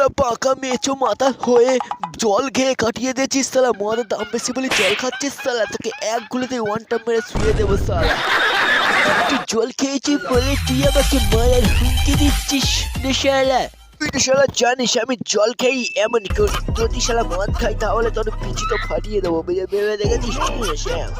শালা পাকা মেচো মাথা হয়ে জল খেয়ে কাটিয়ে দিয়েছিস শালা। মদের দাম বেশি বলে জল খাচ্ছিস শালা, তোকে এক গুলিতে ওয়ান টাপ মেরে শুয়ে দেবো শালা। তুই জল খেয়েছিস বলে তুই আমাকে মারার হুমকি দিচ্ছিস রে শালা। তুই তো শালা জানিস আমি জল খেয়েই এমন করি, যদি শালা মদ খাই তাহলে তোর পিছু তো ফাটিয়ে দেবো। ভেবে দেখেছিস তুই শ্যাম?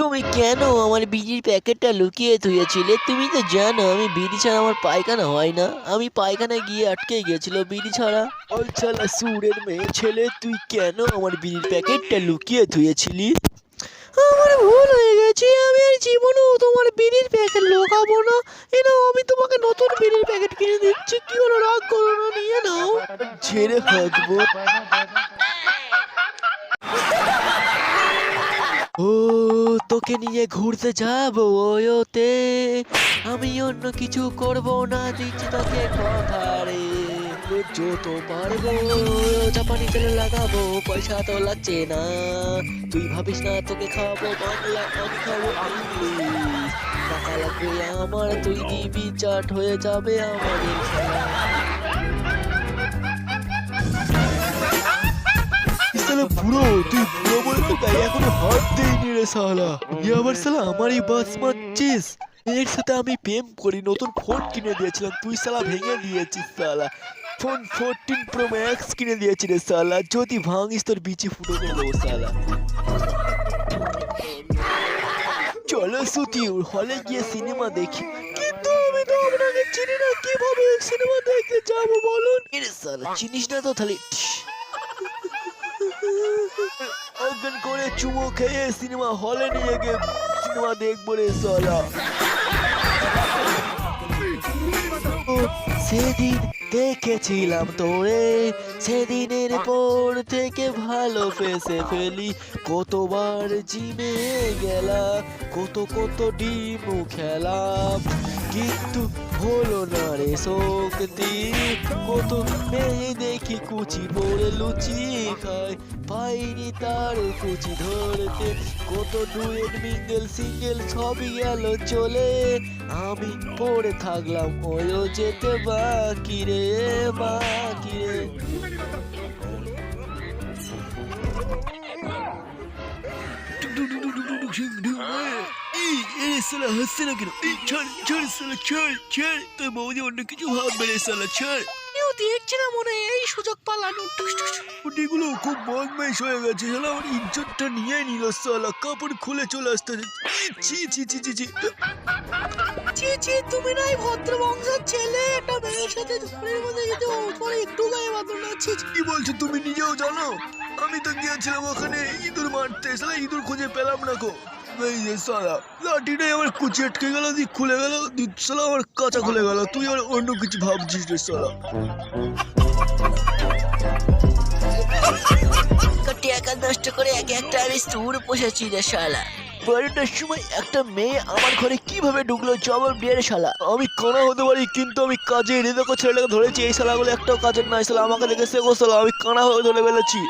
তুমি কেন আমার বিড়ির প্যাকেটটা লুকিয়ে ধুয়েছিলে? তুমি তো জানো আমি বিড়ি ছাড়া আমার পায়খানা হয় না। আমি পায়খানা গিয়ে আটকে গিয়েছিল বিড়ি ছাড়া। ওই শালা সুরের মেয়ে ছেলে, তুই কেন আমার বিড়ির প্যাকেটটা লুকিয়ে ধুয়েছিলি? আমার ভুল হয়ে গেছে, আমি আর জীবনেও তোমার বিড়ির প্যাকেট লুকাবো না। নাও আমি তোমাকে নতুন বিড়ির প্যাকেট কিনে দিচ্ছি। কি হলো, রাগ করো না, নিয়ে নাও। ছেড়ে হাঁকবো। ও তোকে নিয়ে ঘুরতে যাবো ওতে, আমি অন্য কিছু করব না, দিচ্ছি তোকে কথা রে। যত পারবো জাপানি তেলে লাগাবো, পয়সা তো লাগছে না। তুই ভাবিস না তোকে খাওয়াবো বাংলা, আমি খাবো ইংলিশ। টাকা লাগবে আমার, তুই নিবি চাট, হয়ে যাবে আমাদের খেলা। বুড়ো, তুই বুড়ো বলে তো তাই এখনো হাত দেয়নি রে শালা। আবার শালা আমারই বাস মারছিস। এর সাথে আমি প্রেম করি, নতুন ফোন কিনে দিয়েছিলাম, তুই শালা ভেঙে দিয়েছিস শালা। ফোন 14 Pro Max কিনে দিয়েছি রে শালা, যদি ভাঙিস তোর বিচি ফুটো করে দেবো শালা। চলো সুতি হলে গিয়ে সিনেমা দেখি। কিন্তু আমি তো আপনাকে চিনি না, কিভাবে সিনেমা দেখতে যাবো বলুন? এরে শালা চিনিস না তো তাহলে অজ্ঞান করে চুমো খেয়ে সিনেমা হলে নিয়ে গিয়ে সিনেমা দেখবো রে শালা। সেদিন দেখেছিলাম তোরে, সেদিনের পর থেকে ভালো ফেসে ফেলি। কতবার জিমে গেলা, কত ডিমু খেলাম, কিন্তু হলো না রে শক্তি। কত মেয়ে দেখি কুচি পরে লুচি খায়, পাইনি তার কুচি ধরতে। কত ডুয়েট মিঙ্গেল সিঙ্গেল সবই গেল চলে, আমি পড়ে থাকলাম ওয়ো যেতে বাকি রে, বাকি রে। হাসছে না কেন? ছাড় শালা, ছাড়। তোর বৌদি অন্য কিছু ভাববে রে শালা, ছাড়। দেখছি না মনে এই সুযোগ পালানো। ওটিগুলো খুব বদমাইশ হয়ে গেছে শালা, আমার ইজ্জতটা নিয়ে নিল শালা। কাপড় খুলে চলে আসতে। ছি ছি ছি ছি ছি ছি ছি, তুমি নাই ভদ্র বংশের ছেলে, একটা মেয়ের সাথে ঝড়ের মধ্যে যেতে তোমার একটু গায়ে বাঁধো না। ছি, কি বলছো তুমি নিজেও জানো? আমি তো গিয়েছিলাম ওখানে ইঁদুর মারতে, শালা ইঁদুর খুঁজে পেলাম না গো। এই যে শালা লাঠিটাই আমার কুচি আটকে গেল, দিয়ে খুলে গেল, শালা আমার কাঁচা খুলে গেল। তুই আর অন্য কিছু ভাবছিস রে শালা। টাকা নষ্ট করে একটা আমি সুর পোষাচ্ছি রে শালা। 12টার সময় একটা মেয়ে আমার ঘরে কিভাবে ঢুকলো জবাব দিয়ে রে শালা। আমি কানা হতে পারি কিন্তু আমি কাজে এনে দেখো ছেলেটাকে ধরেছি, এই শালাগুলো একটাও কাজের নাই শালা। আমাকে দেখে শেখো শালা, আমি কানা হয়ে ধরে ফেলেছি।